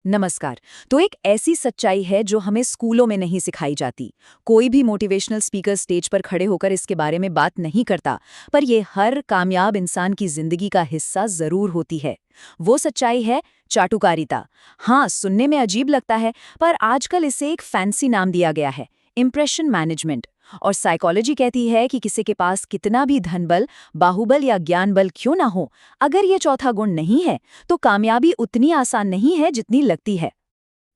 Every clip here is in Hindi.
नमस्कार। तो एक ऐसी सच्चाई है जो हमें स्कूलों में नहीं सिखाई जाती। कोई भी मोटिवेशनल स्पीकर स्टेज पर खड़े होकर इसके बारे में बात नहीं करता, पर ये हर कामयाब इंसान की जिंदगी का हिस्सा जरूर होती है। वो सच्चाई है चाटुकारिता। हाँ, सुनने में अजीब लगता है, पर आजकल इसे एक फैंसी नाम दिया गया है, इम्प्रेशन मैनेजमेंट। और साइकोलॉजी कहती है कि किसी के पास कितना भी धनबल, बाहुबल या ज्ञान बल क्यों ना हो, अगर ये चौथा गुण नहीं है तो कामयाबी उतनी आसान नहीं है जितनी लगती है।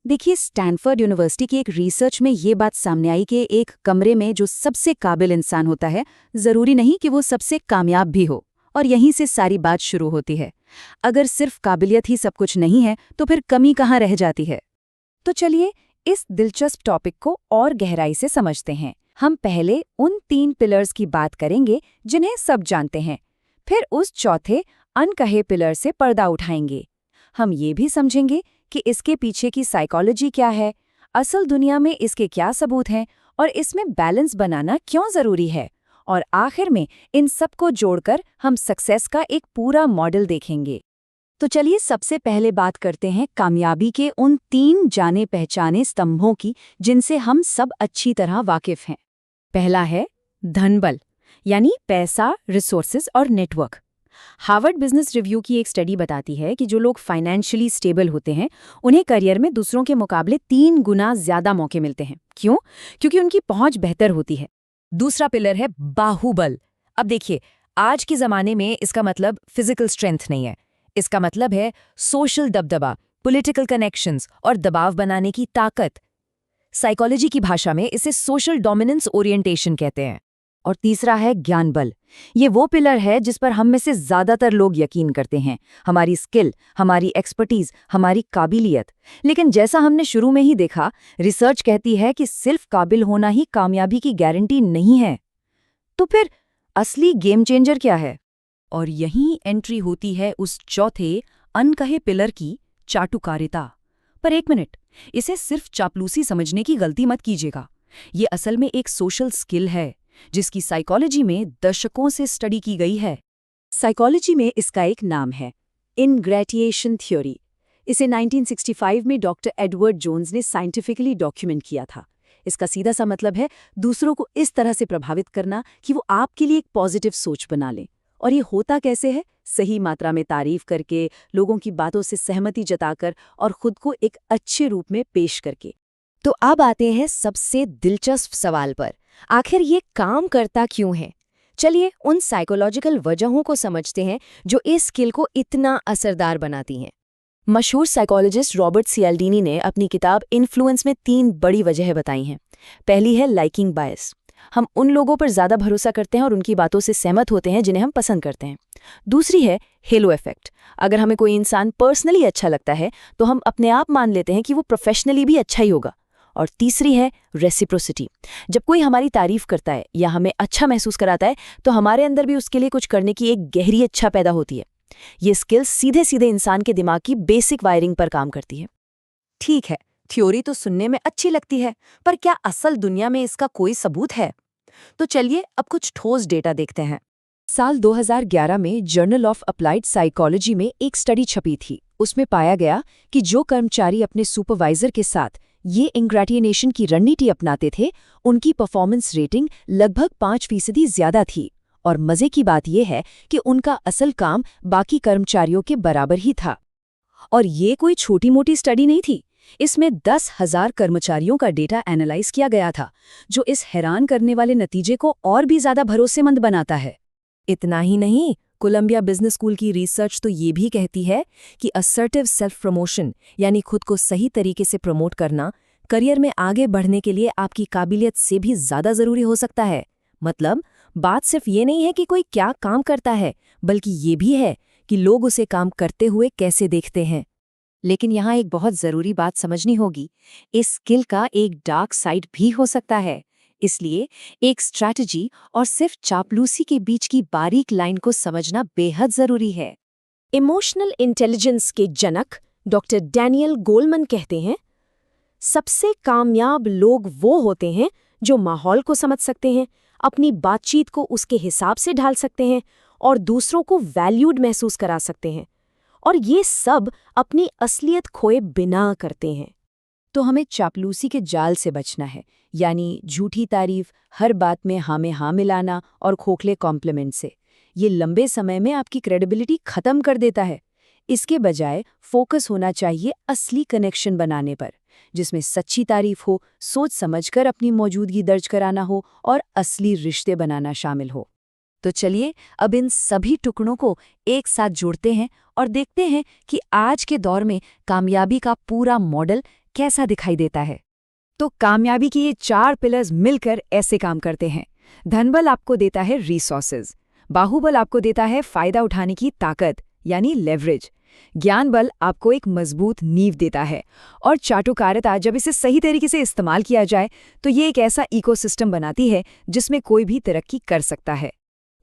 देखिए, स्टैनफोर्ड यूनिवर्सिटी की एक रिसर्च में ये बात सामने आई कि एक कमरे में जो सबसे काबिल इंसान होता है, जरूरी नहीं कि वो सबसे कामयाब भी हो। और यहीं से सारी बात शुरू होती है। अगर सिर्फ काबिलियत ही सब कुछ नहीं है तो फिर कमी कहाँ रह जाती है। तो चलिए इस दिलचस्प टॉपिक को और गहराई से समझते हैं। हम पहले उन 3 पिलर्स की बात करेंगे जिन्हें सब जानते हैं, फिर उस चौथे अनकहे पिलर से पर्दा उठाएंगे। हम ये भी समझेंगे कि इसके पीछे की साइकोलॉजी क्या है, असल दुनिया में इसके क्या सबूत हैं और इसमें बैलेंस बनाना क्यों जरूरी है। और आखिर में इन सबको जोड़कर हम सक्सेस का एक पूरा मॉडल देखेंगे। तो चलिए सबसे पहले बात करते हैं कामयाबी के उन 3 जाने पहचाने स्तंभों की जिनसे हम सब अच्छी तरह वाकिफ हैं। पहला है धनबल, यानी पैसा, रिसोर्सेज और नेटवर्क। हार्वर्ड बिजनेस रिव्यू की एक स्टडी बताती है कि जो लोग फाइनेंशियली स्टेबल होते हैं उन्हें करियर में दूसरों के मुकाबले 3 गुना ज्यादा मौके मिलते हैं। क्यों? क्योंकि उनकी पहुंच बेहतर होती है। दूसरा पिलर है बाहुबल। अब देखिए, आज के जमाने में इसका मतलब फिजिकल स्ट्रेंथ नहीं है। इसका मतलब है सोशल दबदबा, पॉलिटिकल कनेक्शंस और दबाव बनाने की ताकत। साइकोलॉजी की भाषा में इसे सोशल डोमिनेंस ओरिएंटेशन कहते हैं। और तीसरा है ज्ञान बल। ये वो पिलर है जिस पर हम में से ज्यादातर लोग यकीन करते हैं, हमारी स्किल, हमारी एक्सपर्टीज, हमारी काबिलियत। लेकिन जैसा हमने शुरू में ही देखा, रिसर्च कहती है कि सिर्फ काबिल होना ही कामयाबी की गारंटी नहीं है। तो फिर असली गेम चेंजर क्या है? और यहीं एंट्री होती है उस चौथे अनकहे पिलर की, चाटुकारिता। पर एक मिनट, इसे सिर्फ चापलूसी समझने की गलती मत कीजिएगा। ये असल में एक सोशल स्किल है जिसकी साइकोलॉजी में दशकों से स्टडी की गई है। साइकोलॉजी में इसका एक नाम है इनग्रेटिएशन थ्योरी। इसे 1965 में डॉक्टर एडवर्ड जोन्स ने साइंटिफिकली डॉक्यूमेंट किया था। इसका सीधा सा मतलब है दूसरों को इस तरह से प्रभावित करना कि वो आपके लिए एक पॉजिटिव सोच बना लें। और ये होता कैसे है? सही मात्रा में तारीफ करके, लोगों की बातों से सहमति जताकर और खुद को एक अच्छे रूप में पेश करके। तो अब आते हैं सबसे दिलचस्प सवाल पर, आखिर ये काम करता क्यों है? चलिए उन साइकोलॉजिकल वजहों को समझते हैं जो इस स्किल को इतना असरदार बनाती हैं। मशहूर साइकोलॉजिस्ट रॉबर्ट सियाल्डीनी ने अपनी किताब इन्फ्लुएंस में 3 बड़ी वजह बताई हैं। पहली है लाइकिंग बायस। हम उन लोगों पर ज्यादा भरोसा करते हैं और उनकी बातों से सहमत होते हैं जिन्हें हम पसंद करते हैं। दूसरी है हेलो इफेक्ट। अगर हमें कोई इंसान पर्सनली अच्छा लगता है तो हम अपने आप मान लेते हैं कि वो प्रोफेशनली भी अच्छा ही होगा। और तीसरी है रेसिप्रोसिटी। जब कोई हमारी तारीफ करता है या हमें अच्छा महसूस कराता है तो हमारे अंदर भी उसके लिए कुछ करने की एक गहरी इच्छा पैदा होती है। ये स्किल सीधे सीधे इंसान के दिमाग की बेसिक वायरिंग पर काम करती है। ठीक है, थ्योरी तो सुनने में अच्छी लगती है, पर क्या असल दुनिया में इसका कोई सबूत है? तो चलिए अब कुछ ठोस डेटा देखते हैं। साल 2011 में जर्नल ऑफ अप्लाइड साइकोलॉजी में एक स्टडी छपी थी। उसमें पाया गया कि जो कर्मचारी अपने सुपरवाइजर के साथ ये इंग्रेटिनेशन की रणनीति अपनाते थे, उनकी परफॉर्मेंस रेटिंग लगभग 5% ज्यादा थी। और मजे की बात यह है कि उनका असल काम बाकी कर्मचारियों के बराबर ही था। और ये कोई छोटी मोटी स्टडी नहीं थी। इसमें 10,000 कर्मचारियों का डेटा एनालाइज किया गया था, जो इस हैरान करने वाले नतीजे को और भी ज्यादा भरोसेमंद बनाता है। इतना ही नहीं, कोलंबिया बिजनेस स्कूल की रिसर्च तो ये भी कहती है कि असर्टिव सेल्फ प्रमोशन, यानी खुद को सही तरीके से प्रमोट करना, करियर में आगे बढ़ने के लिए आपकी काबिलियत से भी ज्यादा जरूरी हो सकता है। मतलब बात सिर्फ ये नहीं है कि कोई क्या काम करता है, बल्कि ये भी है कि लोग उसे काम करते हुए कैसे देखते हैं। लेकिन यहाँ एक बहुत जरूरी बात समझनी होगी, इस स्किल का एक डार्क साइड भी हो सकता है। इसलिए एक स्ट्रैटेजी और सिर्फ चापलूसी के बीच की बारीक लाइन को समझना बेहद जरूरी है। इमोशनल इंटेलिजेंस के जनक डॉक्टर डैनियल गोलमन कहते हैं, सबसे कामयाब लोग वो होते हैं जो माहौल को समझ सकते हैं, अपनी बातचीत को उसके हिसाब से ढाल सकते हैं और दूसरों को वैल्यूड महसूस करा सकते हैं। और ये सब अपनी असलियत खोए बिना करते हैं। तो हमें चापलूसी के जाल से बचना है, यानी झूठी तारीफ, हर बात में हाँ में हाँ मिलाना और खोखले कॉम्प्लीमेंट से। ये लंबे समय में आपकी क्रेडिबिलिटी खत्म कर देता है। इसके बजाय फोकस होना चाहिए असली कनेक्शन बनाने पर, जिसमें सच्ची तारीफ हो, सोच समझकर अपनी मौजूदगी दर्ज कराना हो और असली रिश्ते बनाना शामिल हो। तो चलिए अब इन सभी टुकड़ों को एक साथ जोड़ते हैं और देखते हैं कि आज के दौर में कामयाबी का पूरा मॉडल कैसा दिखाई देता है। तो कामयाबी के ये 4 पिलर्स मिलकर ऐसे काम करते हैं। धनबल आपको देता है रिसोर्सेज, बाहुबल आपको देता है फायदा उठाने की ताकत यानी लेवरेज, ज्ञान बल आपको एक मजबूत नींव देता है, और चाटुकारिता जब इसे सही तरीके से इस्तेमाल किया जाए तो ये एक ऐसा इकोसिस्टम बनाती है जिसमें कोई भी तरक्की कर सकता है।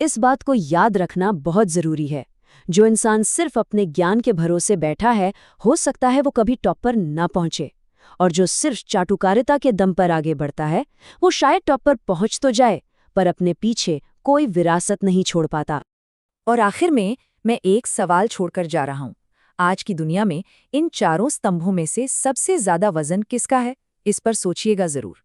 इस बात को याद रखना बहुत जरूरी है। जो इंसान सिर्फ अपने ज्ञान के भरोसे बैठा है, हो सकता है वो कभी टॉप पर न पहुंचे, और जो सिर्फ चाटुकारिता के दम पर आगे बढ़ता है, वो शायद टॉप पर पहुंच तो जाए, पर अपने पीछे कोई विरासत नहीं छोड़ पाता। और आखिर में मैं एक सवाल छोड़कर जा रहा हूं। आज की दुनिया में इन चारों स्तंभों में से सबसे ज्यादा वजन किसका है? इस पर सोचिएगा जरूर।